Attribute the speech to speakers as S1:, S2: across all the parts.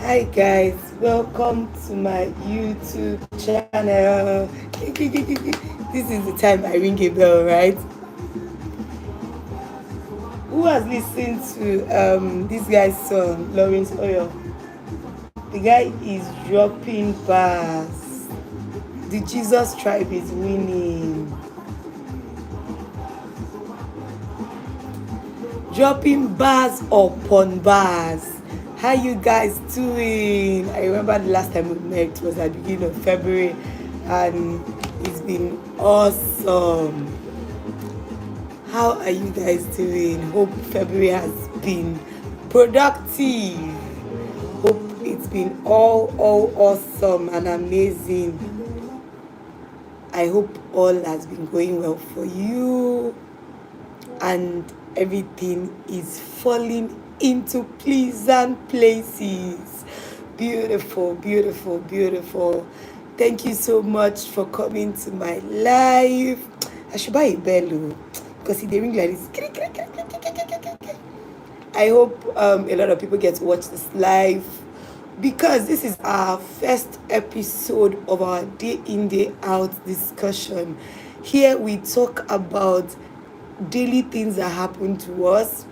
S1: Hi guys, welcome to my YouTube channel. This is the time I ring a bell, right? Who has listened to this guy's song, Lawrence Oil? The guy is dropping bars. The Jesus tribe is winning. Dropping bars upon bars. How you guys doing? I remember the last time we met was at the beginning of February, and it's been awesome. How are you guys doing? Hope February has been productive. Hope it's been all awesome and amazing. I hope all has been going well for you and everything is falling into pleasant places. Beautiful, beautiful, beautiful. Thank you so much for coming to my live. I should buy a bell because it ring like this. I hope a lot of people get to watch this live because this is our first episode of our day in, day out discussion. Here we talk about daily things that happen to us,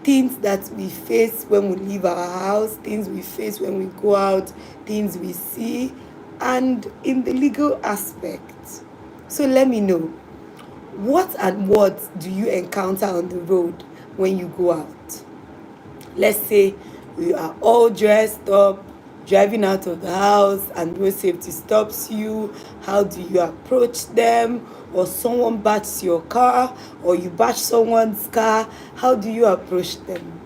S1: things that we face when we leave our house, things we face when we go out, things we see, and in the legal aspect. So let me know, what and what do you encounter on the road when you go out? Let's say we are all dressed up, driving out of the house, and road safety stops you. How do you approach them? Or someone bats your car, or you bash someone's car. How do you approach them?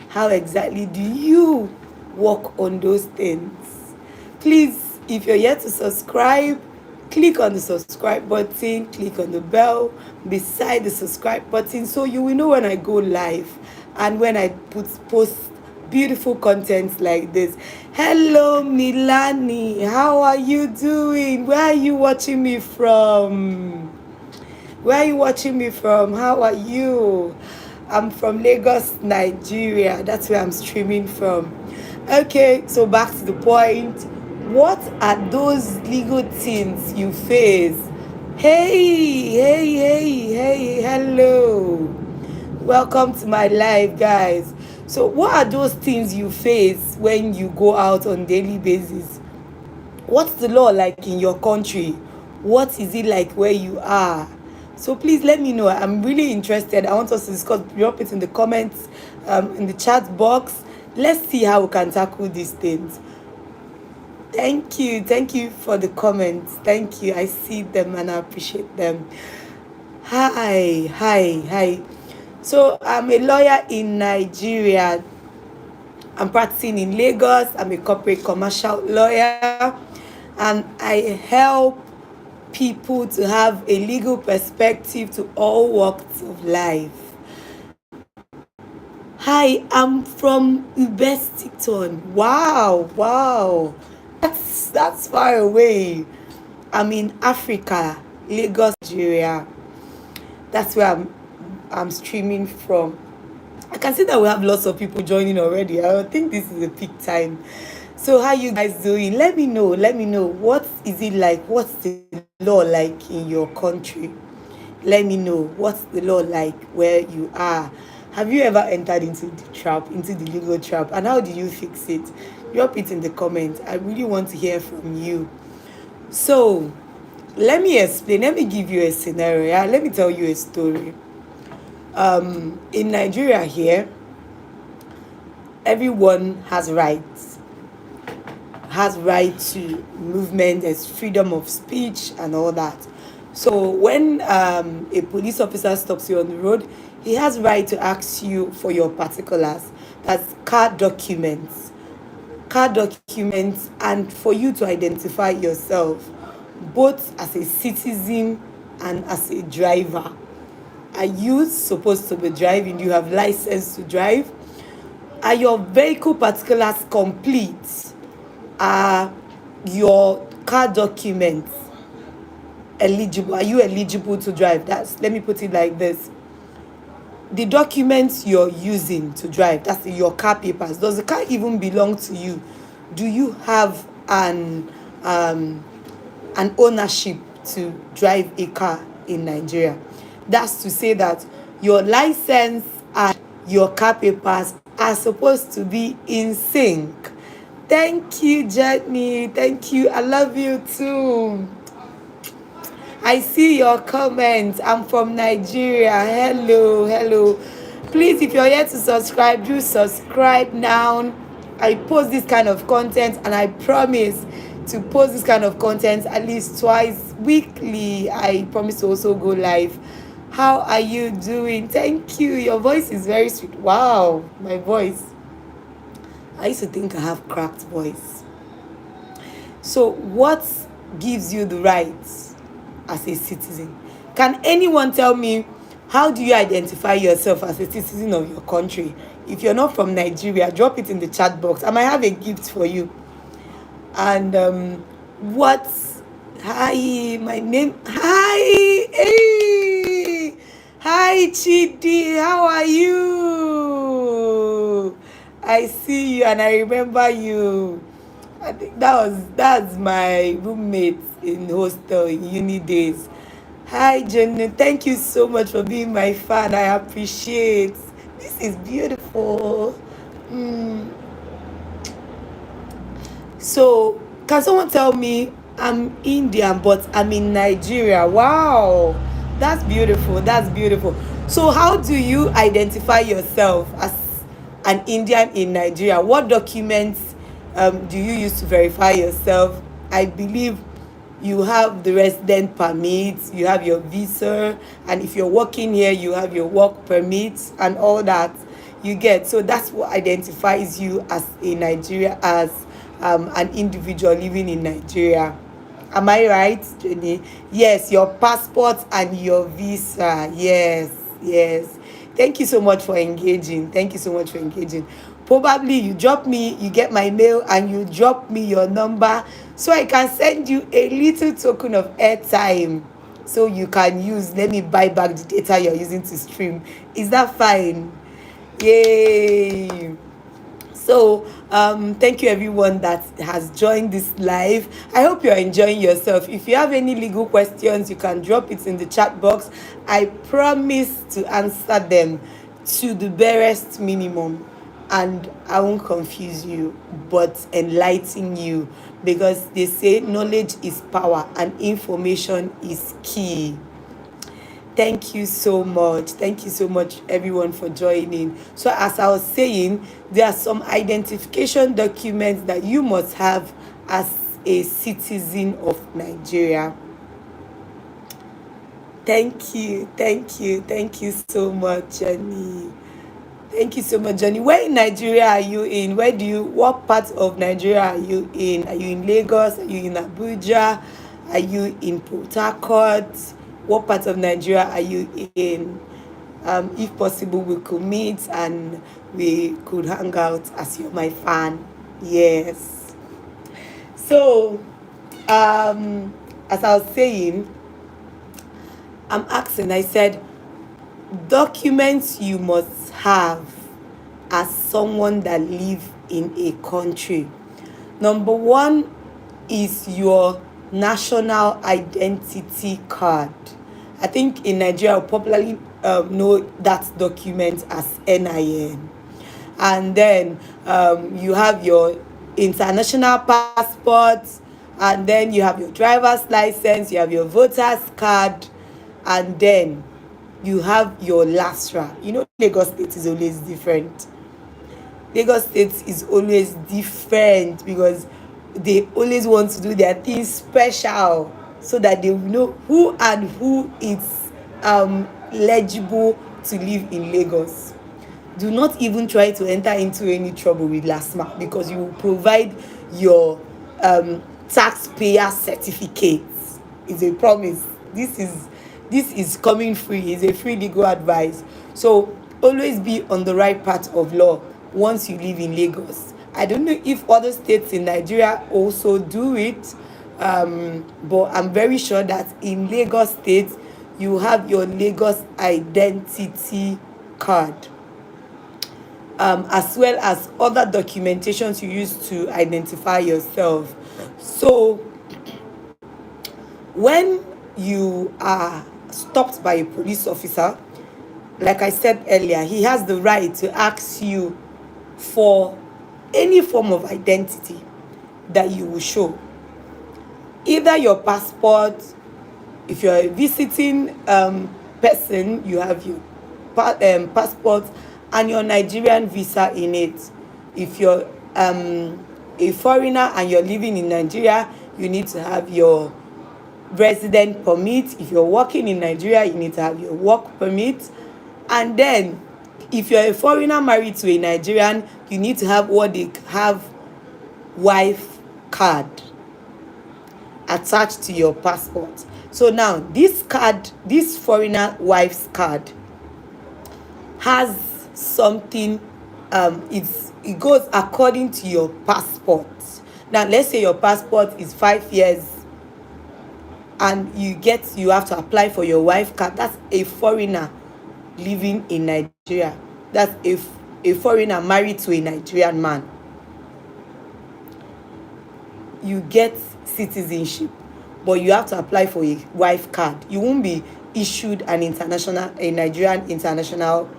S1: How exactly do you work on those things? Please, if you're yet to subscribe, click on the subscribe button, click on the bell beside the subscribe button so you will know when I go live and when I post beautiful content like this. Hello Milani, how are you doing? Where are you watching me from? Where are you watching me from? How are you? I'm from Lagos, Nigeria. That's where I'm streaming from. Okay, so back to the point. What are those legal things you face? Hey, hello. Welcome to my live, guys. So what are those things you face when you go out on daily basis? What's the law like in your country? What is it like where you are? So please let me know. I'm really interested. I want us to discuss. Drop it in the comments, in the chat box. Let's see how we can tackle these things. Thank you for the comments. Thank you. I see them and I appreciate them. Hi. So I'm a lawyer in Nigeria. I'm practicing in Lagos. I'm a corporate commercial lawyer, and I help people to have a legal perspective to all walks of life. Hi, I'm from Ubestikton. Wow. That's far away. I'm in Africa, Lagos, Nigeria. That's where I'm streaming from. I can see that we have lots of people joining already. I think this is a peak time. So how you guys doing? Let me know. What is it like? What's the law like in your country? Let me know. What's the law like where you are? Have you ever entered into the legal trap? And how did you fix it? Drop it in the comments. I really want to hear from you. So let me explain. Let me give you a scenario. Yeah? Let me tell you a story. In Nigeria here, everyone has rights. Has right to movement, there's freedom of speech and all that. So when a police officer stops you on the road, he has right to ask you for your particulars. That's car documents, and for you to identify yourself, both as a citizen and as a driver. Are you supposed to be driving? Do you have license to drive? Are your vehicle particulars complete? Are your car documents eligible? Are you eligible to drive? Let me put it like this. the documents you're using to drive, that's your car papers, does the car even belong to you? Do you have an ownership to drive a car in Nigeria? That's to say that your license and your car papers are supposed to be in sync. Thank you, Jenny. Thank you. I love you too. I see your comment. I'm from Nigeria. Hello, hello. Please, if you're here to subscribe, do subscribe now. I post this kind of content, and I promise to post this kind of content at least twice weekly. I promise to also go live. How are you doing? Thank you. Your voice is very sweet. Wow, my voice. I used to think I have cracked voice. So, what gives you the rights as a citizen? Can anyone tell me, how do you identify yourself as a citizen of your country? If you're not from Nigeria, drop it in the chat box. I might have a gift for you. And hi, my name, hi, hey, hi, Chidi, how are you? I see you and I remember you. I think that's my roommate in hostel in uni days. Hi, Jenny. Thank you so much for being my fan. I appreciate. This is beautiful. So, can someone tell me, I'm Indian, but I'm in Nigeria? Wow, that's beautiful. That's beautiful. So, how do you identify yourself as an Indian in Nigeria? What documents do you use to verify yourself? I believe you have the resident permit, you have your visa, and if you're working here, you have your work permit and all that you get. So that's what identifies you as a Nigeria, as an individual living in Nigeria. Am I right, Jenny? Yes, your passport and your visa. Yes, yes. Thank you so much for engaging. Thank you so much for engaging. Probably you drop me, you get my mail, and you drop me your number so I can send you a little token of airtime so you can use. Let me buy back the data you're using to stream. Is that fine? Yay! So, thank you everyone that has joined this live. I hope you're enjoying yourself. If you have any legal questions, you can drop it in the chat box. I promise to answer them to the barest minimum. And I won't confuse you, but enlighten you, because they say knowledge is power and information is key. Thank you so much. Thank you so much, everyone, for joining. So, as I was saying, there are some identification documents that you must have as a citizen of Nigeria. Thank you. Thank you. Thank you so much, Jenny. Thank you so much, Johnny. Where in Nigeria are you in? What part of Nigeria are you in? Are you in Lagos? Are you in Abuja? Are you in Port Harcourt? What part of Nigeria are you in? If possible, we could meet and we could hang out as you're my fan. Yes. So, as I was saying, I said, documents you must have as someone that live in a country. Number one is your national identity card. I think in Nigeria, we popularly know that document as NIN. And then you have your international passport, and then you have your driver's license, you have your voter's card, and then you have your LASRA. Lagos State is always different. Lagos State is always different because they always want to do their things special so that they will know who is legible to live in Lagos. Do not even try to enter into any trouble with LASMA, because you will provide your taxpayer certificates. It's a promise. This is coming free. It's a free legal advice. So always be on the right path of law once you live in Lagos. I don't know if other states in Nigeria also do it, but I'm very sure that in Lagos State, you have your Lagos identity card, as well as other documentations you use to identify yourself. So when you are stopped by a police officer, like I said earlier, he has the right to ask you for any form of identity that you will show. Either your passport, if you're a visiting person, you have your passport and your Nigerian visa in it. If you're a foreigner and you're living in Nigeria, you need to have your resident permit. If you're working in Nigeria, you need to have your work permit. And then if you're a foreigner married to a Nigerian, you need to have what they have, wife card, attached to your passport. So now this card, this foreigner wife's card, has something, it goes according to your passport. Now let's say your passport is 5 years and you have to apply for your wife card. That's a foreigner living in Nigeria. That's a foreigner married to a Nigerian man. You get citizenship, but you have to apply for a wife card. You won't be issued a Nigerian international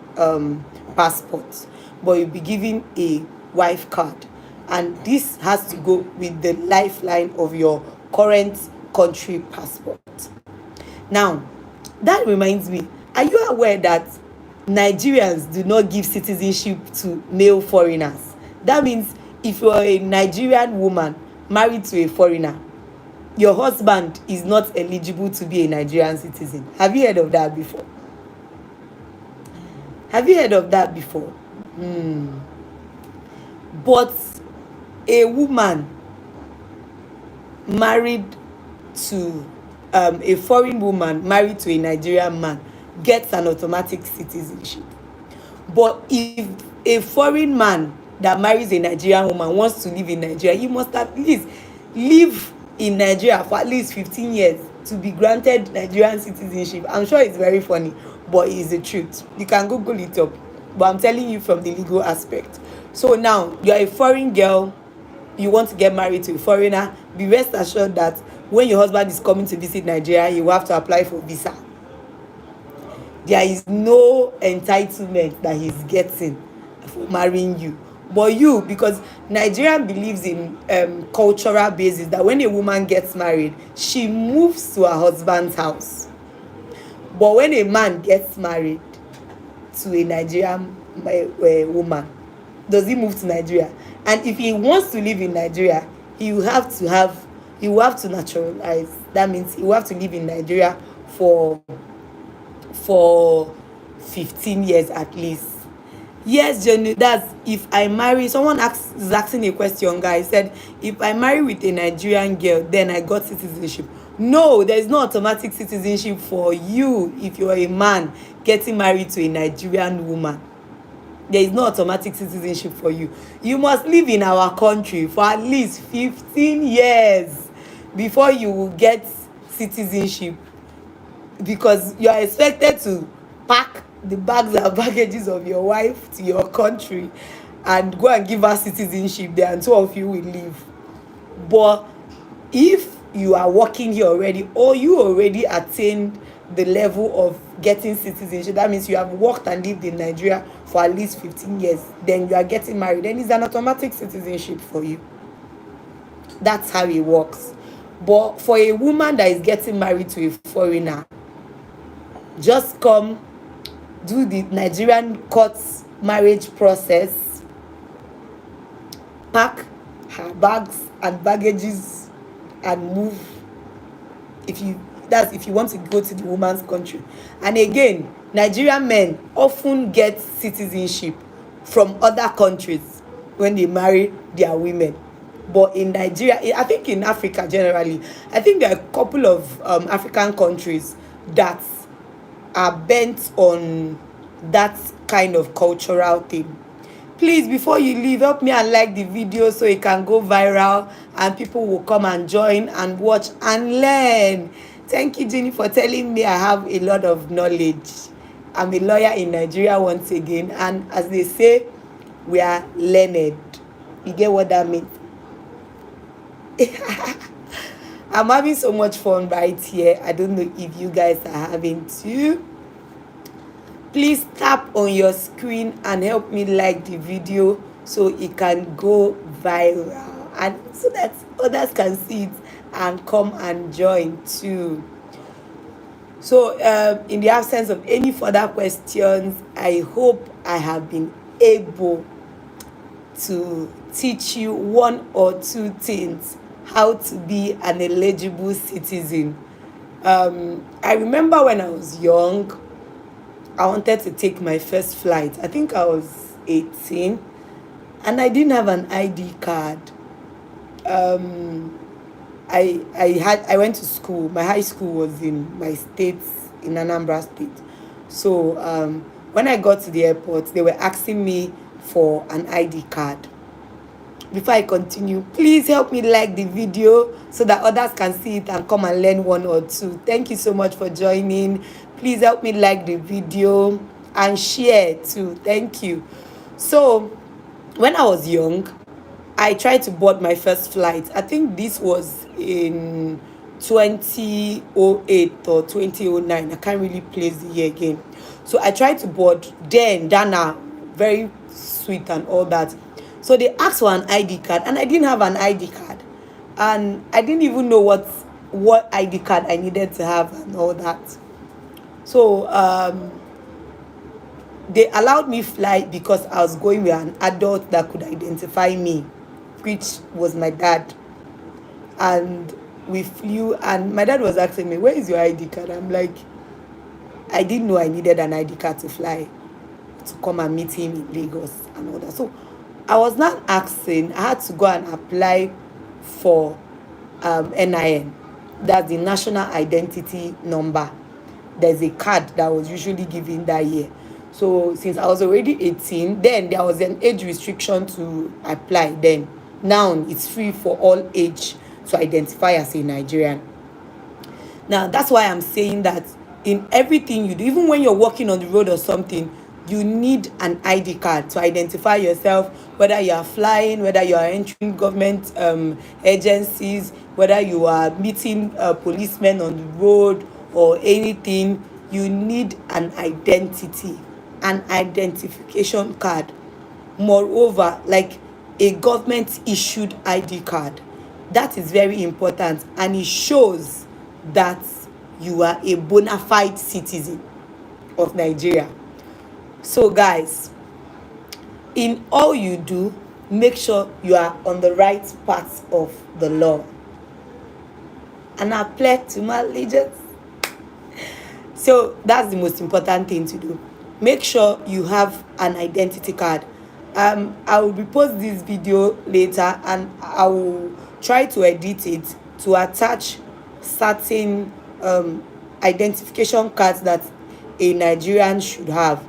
S1: passport, but you'll be given a wife card, and this has to go with the lifeline of your current country passport. Now, that reminds me, are you aware that Nigerians do not give citizenship to male foreigners? That means if you're a Nigerian woman married to a foreigner, your husband is not eligible to be a Nigerian citizen. Have you heard of that before? Have you heard of that before? But a woman married to a foreign woman married to a Nigerian man gets an automatic citizenship. But if a foreign man that marries a Nigerian woman wants to live in Nigeria, he must at least live in Nigeria for at least 15 years to be granted Nigerian citizenship. I'm sure it's very funny, but it's the truth. You can Google it up, but I'm telling you from the legal aspect. So now, you're a foreign girl, you want to get married to a foreigner, be rest assured that when your husband is coming to visit Nigeria, you will have to apply for visa. There is no entitlement that he's getting for marrying you. But you, because Nigerian believes in cultural basis, that when a woman gets married, she moves to her husband's house. But when a man gets married to a Nigerian woman, does he move to Nigeria? And if he wants to live in Nigeria, he will have to naturalize. That means he will have to live in Nigeria for 15 years at least. Yes, Jenny, that's if I marry. Someone is asking a question, guys. Said, if I marry with a Nigerian girl, then I got citizenship. No, there is no automatic citizenship for you if you are a man getting married to a Nigerian woman. There is no automatic citizenship for you. You must live in our country for at least 15 years before you will get citizenship, because you are expected to pack the bags and baggages of your wife to your country and go and give her citizenship there, and two of you will leave. But if you are working here already, or you already attained the level of getting citizenship, that means you have worked and lived in Nigeria for at least 15 years, then you are getting married, then it's an automatic citizenship for you. That's how it works. But for a woman that is getting married to a foreigner, just come, do the Nigerian court marriage process, pack her bags and baggages and move. If you want to go to the woman's country. And again, Nigerian men often get citizenship from other countries when they marry their women. But in Nigeria, I think in Africa generally, I think there are a couple of African countries that are bent on that kind of cultural thing. Please, before you leave, help me and like the video so it can go viral and people will come and join and watch and learn. Thank you, Jenny, for telling me I have a lot of knowledge. I'm a lawyer in Nigeria once again, and as they say, we are learned. You get what that means? I'm having so much fun right here. I don't know if you guys are having too. Please tap on your screen and help me like the video so it can go viral, and so that others can see it and come and join too. So in the absence of any further questions, I hope I have been able to teach you one or two things how to be an eligible citizen. I remember when I was young, I wanted to take my first flight. I think I was 18 and I didn't have an ID card. I went to school. My high school was in my state, in Anambra State. So when I got to the airport, they were asking me for an ID card. Before I continue, please help me like the video so that others can see it and come and learn one or two. Thank you so much for joining. Please help me like the video and share too. Thank you. So when I was young, I tried to board my first flight. I think this was in 2008 or 2009. I can't really place the year again. So I tried to board. Then Dana, very sweet and all that. So they asked for an ID card, and I didn't have an ID card, and I didn't even know what ID card I needed to have and all that. So they allowed me fly because I was going with an adult that could identify me, which was my dad. And we flew, and my dad was asking me, "Where is your ID card?" I'm like, I didn't know I needed an ID card to fly, to come and meet him in Lagos and all that. So I was not asking. I had to go and apply for NIN. That's the National Identity Number. There's a card that was usually given that year. So since I was already 18, then there was an age restriction to apply then. Now it's free for all age to identify as a Nigerian. Now that's why I'm saying that in everything you do, even when you're walking on the road or something, you need an ID card to identify yourself, whether you are flying, whether you are entering government agencies, whether you are meeting policemen on the road or anything. You need an identity, an identification card. Moreover, like a government issued ID card. That is very important, and it shows that you are a bona fide citizen of Nigeria. So guys, in all you do, make sure you are on the right path of the law. And I pledge to my allegiance. So that's the most important thing to do. Make sure you have an identity card. I will repost this video later, and I will try to edit it to attach certain identification cards that a Nigerian should have.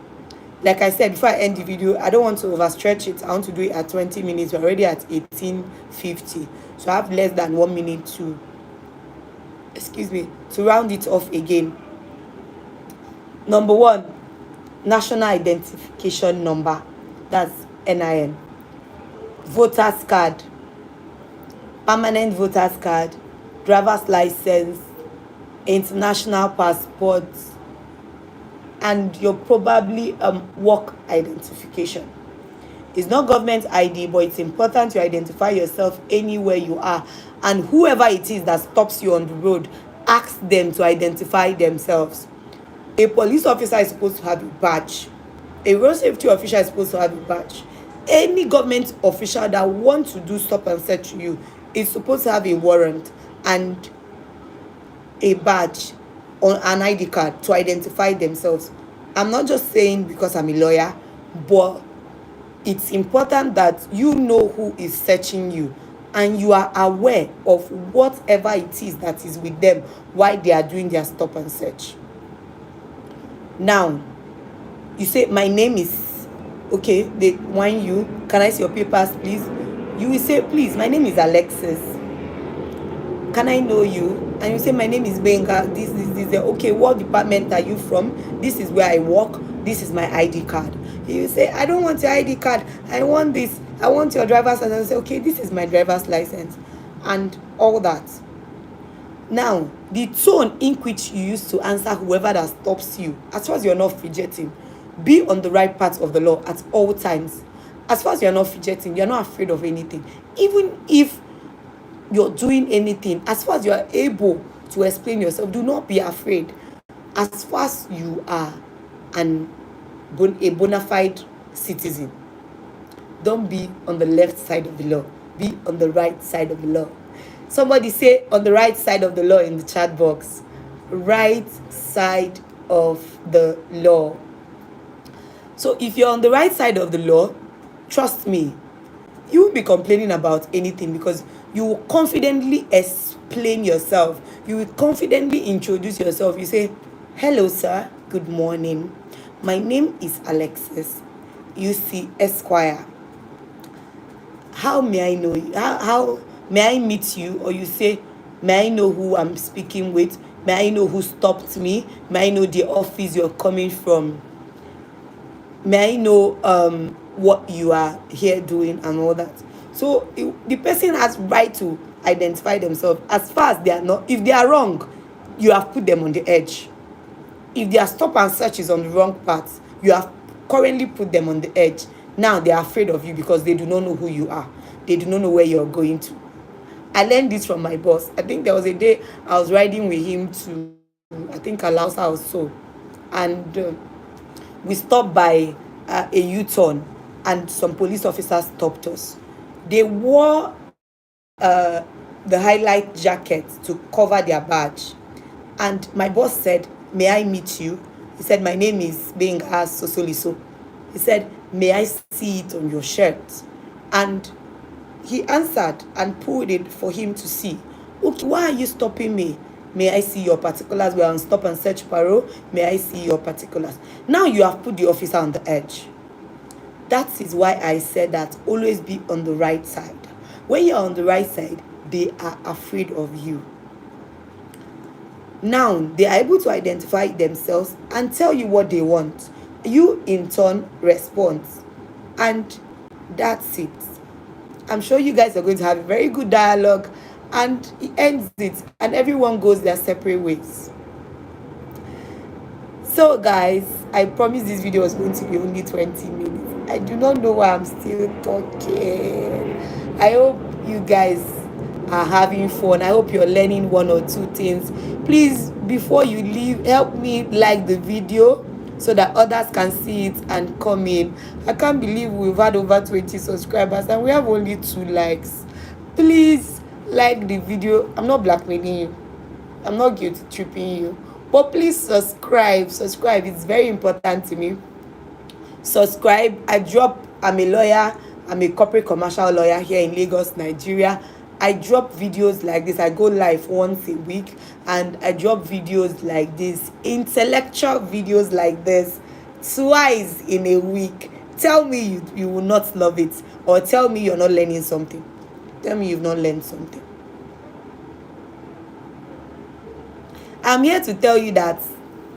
S1: Like I said before I end the video, I don't want to overstretch it. I want to do it at 20 minutes. We're already at 18:50. So I have less than 1 minute to round it off again. Number one, national identification number. That's NIN. Voters card. Permanent voters card. Driver's license. International passport. And your probably work identification. It's not government ID, but it's important to identify yourself anywhere you are. And whoever it is that stops you on the road, ask them to identify themselves. A police officer is supposed to have a badge. A road safety official is supposed to have a badge. Any government official that wants to do stop and search you is supposed to have a warrant and a badge on an ID card to identify themselves. I'm not just saying because I'm a lawyer, but it's important that you know who is searching you and you are aware of whatever it is that is with them while they are doing their stop and search. Now, you say, my name is, okay, they want you, can I see your papers, please? You will say, please, my name is Alexis. can I know you? And you say, my name is Benga, this. Okay, what department are you from? This is where I work. This is my ID card. You say, I don't want your ID card. I want this. I want your driver's license. I say, okay, this is my driver's license. And all that. Now, the tone in which you use to answer whoever that stops you, as far as you're not fidgeting, be on the right part of the law at all times. As far as you're not fidgeting, you're not afraid of anything. Even if you're doing anything, as far as you are able to explain yourself, do not be afraid. As far as you are a bona fide citizen, don't be on the left side of the law. Be on the right side of the law. Somebody say on the right side of the law in the chat box. Right side of the law. So if you're on the right side of the law, trust me, you won't be complaining about anything because you will confidently explain yourself. You will confidently introduce yourself. You say, hello, sir. Good morning. My name is Alexis, UC Esquire. How may I know you? How may I meet you? Or you say, may I know who I'm speaking with? May I know who stopped me? May I know the office you're coming from? May I know what you are here doing and all that? So the person has right to identify themselves. As far as they are not, if they are wrong, you have put them on the edge. If their stop and search is on the wrong path, you have currently put them on the edge. Now they are afraid of you because they do not know who you are. They do not know where you're going to. I learned this from my boss. I think there was a day I was riding with him to, I think, Alausa or so. And we stopped by a U-turn and some police officers stopped us. They wore the highlight jacket to cover their badge. And my boss said, may I meet you? He said, my name is Benga Sosoliso. He said, may I see it on your shirt? And he answered and pulled it for him to see. Okay, why are you stopping me? May I see your particulars? We are on stop and search parole. May I see your particulars? Now you have put the officer on the edge. That is why I said that always be on the right side. When you're on the right side, they are afraid of you. Now they are able to identify themselves and tell you what they want. You in turn respond. And that's it. I'm sure you guys are going to have a very good dialogue, and it ends it, and everyone goes their separate ways. So guys, I promise this video was going to be only 20 minutes. I do not know why I'm still talking. I hope you guys are having fun. I hope you're learning one or two things. Please, before you leave, help me like the video so that others can see it and come in. I can't believe we've had over 20 subscribers and we have only 2 likes. Please like the video. I'm not blackmailing you. I'm not guilty tripping you. But please subscribe. Subscribe. It's very important to me. Subscribe. I'm a lawyer. I'm a corporate commercial lawyer here in Lagos, Nigeria. I drop videos like this. I go live once a week and I drop videos like this, intellectual videos like this, twice in a week. Tell me you will not love it, or tell me you're not learning something. Tell me you've not learned something. I'm here to tell you that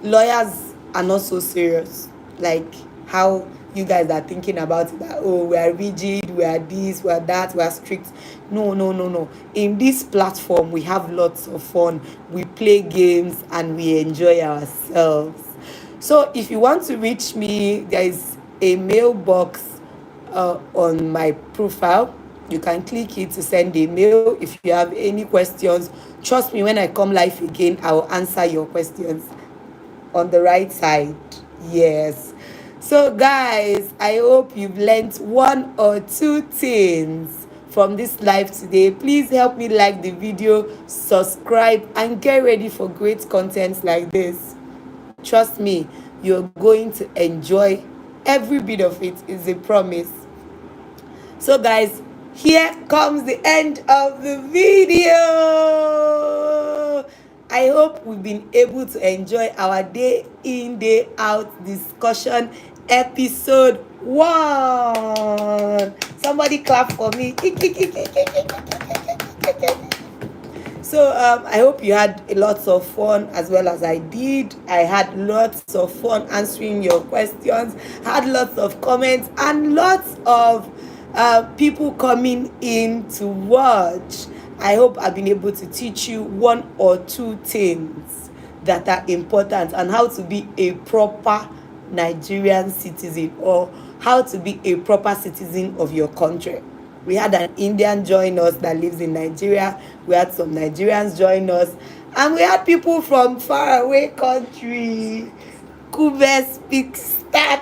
S1: lawyers are not so serious like how you guys are thinking about it, that, oh, we are rigid, we are this, we are that, we are strict. No. In this platform, we have lots of fun. We play games and we enjoy ourselves. So if you want to reach me, there is a mailbox on my profile. You can click it to send a mail. If you have any questions, trust me, when I come live again, I will answer your questions on the right side. Yes. So guys, I hope you've learned 1 or 2 things from this live today. Please help me like the video, subscribe, and get ready for great content like this. Trust me, you're going to enjoy every bit of it. Is a promise. So guys, here comes the end of the video. I hope we've been able to enjoy our day in, day out discussion episode 1. Somebody clap for me. So So I hope you had a lot of fun as well as I did. I had lots of fun answering your questions, had lots of comments, and lots of people coming in to watch. I hope I've been able to teach you one or two things that are important and how to be a proper Nigerian citizen, or how to be a proper citizen of your country. We had an Indian join us that lives in Nigeria. We had some Nigerians join us. And we had people from faraway country. Kube speaks start.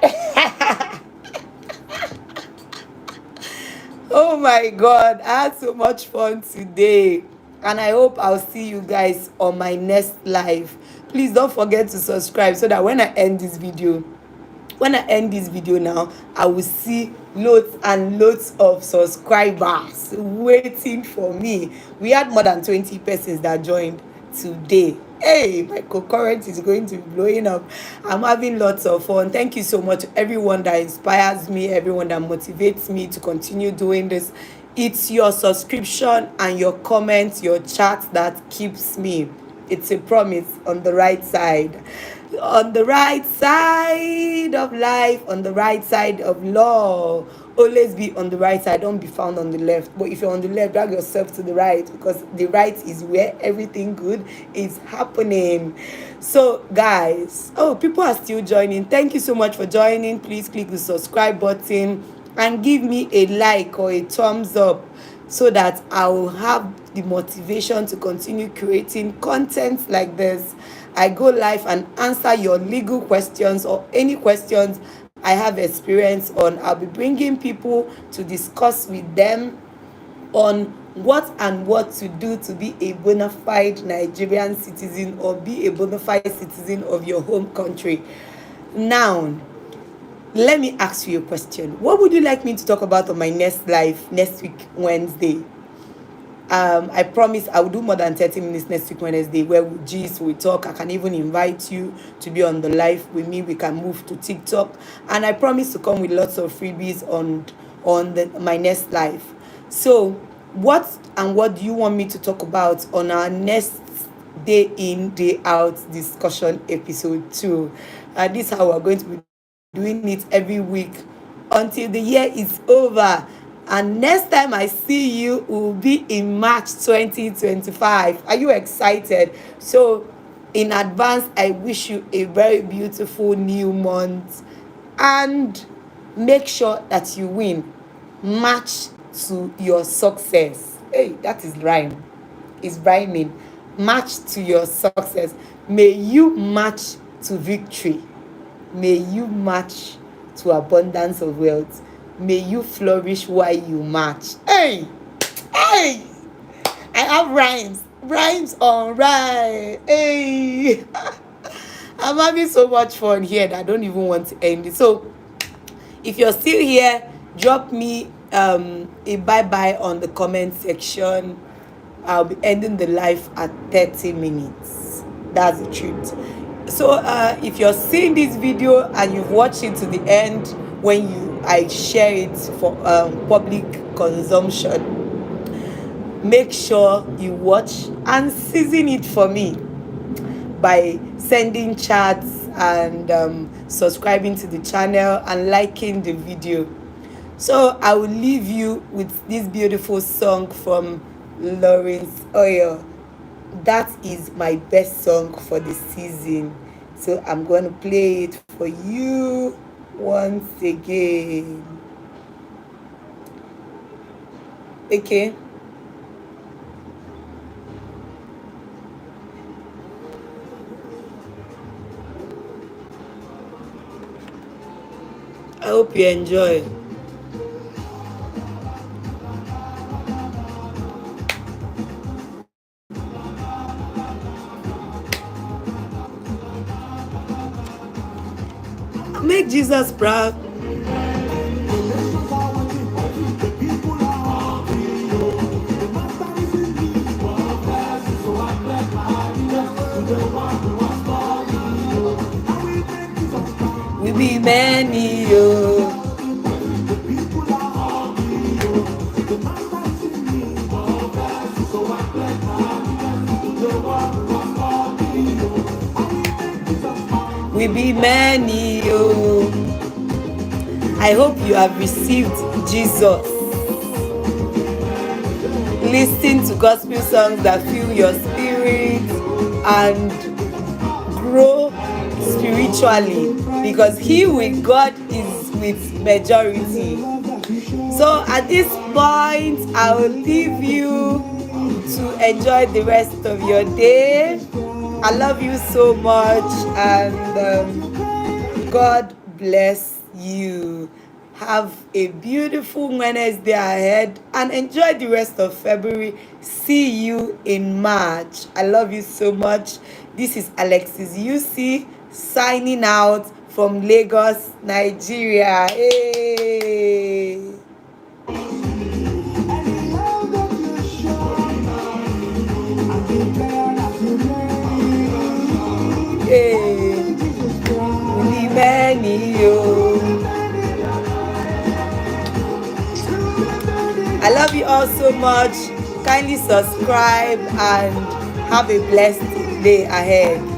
S1: Oh my God, I had so much fun today. And I hope I'll see you guys on my next live. Please don't forget to subscribe so that when I end this video now, I will see loads and loads of subscribers waiting for me. We had more than 20 persons that joined today. Hey, my concurrent is going to be blowing up. I'm having lots of fun. Thank you so much to everyone that inspires me, everyone that motivates me to continue doing this. It's your subscription and your comments, your chat that keeps me. It's a promise. On the right side of life, on the right side of law. Always be on the right side, don't be found on the left. But if you're on the left, drag yourself to the right, because the right is where everything good is happening. So guys, people are still joining. Thank you so much for joining. Please click the subscribe button and give me a like or a thumbs up, so that I will have the motivation to continue creating content like this. I go live and answer your legal questions or any questions I have experience on. I'll be bringing people to discuss with them on what to do to be a bona fide Nigerian citizen, or be a bona fide citizen of your home country. Now, let me ask you a question. What would you like me to talk about on my next live next week, Wednesday? I promise I will do more than 30 minutes next week, Wednesday, where we gist, we talk. I can even invite you to be on the live with me. We can move to TikTok. And I promise to come with lots of freebies on my next live. So what do you want me to talk about on our next day in, day out discussion episode 2? This is how we're going to be doing it every week until the year is over. And next time I see you will be in March 2025. Are you excited? So in advance, I wish you a very beautiful new month, and make sure that you win. Match to your success. Hey, that is rhyme. It's rhyming. Match to your success. May you match to victory. May you match to abundance of wealth. May you flourish while you match. Hey, I have rhymes on rhyme. Hey, I'm having so much fun here that I don't even want to end it. So if you're still here, drop me a bye-bye on the comment section. I'll be ending the live at 30 minutes. That's the truth. So if you're seeing this video and you've watched it to the end, when I share it for public consumption, make sure you watch and season it for me by sending chats and subscribing to the channel and liking the video. So I will leave you with this beautiful song from Lawrence Oil. That is my best song for the season. So I'm going to play it for you once again. Okay. I hope you enjoy. Make Jesus proud. We be many, yo. we be many. Oh. I hope you have received Jesus. Listen to gospel songs that fill your spirit and grow spiritually, because he with God is with majority. So at this point, I will leave you to enjoy the rest of your day. I love you so much, and God bless you. Have a beautiful Wednesday ahead and enjoy the rest of February. See you in March. I love you so much. This is Alexis UC signing out from Lagos, Nigeria. Hey. Hey. I love you all so much. Kindly subscribe and have a blessed day ahead.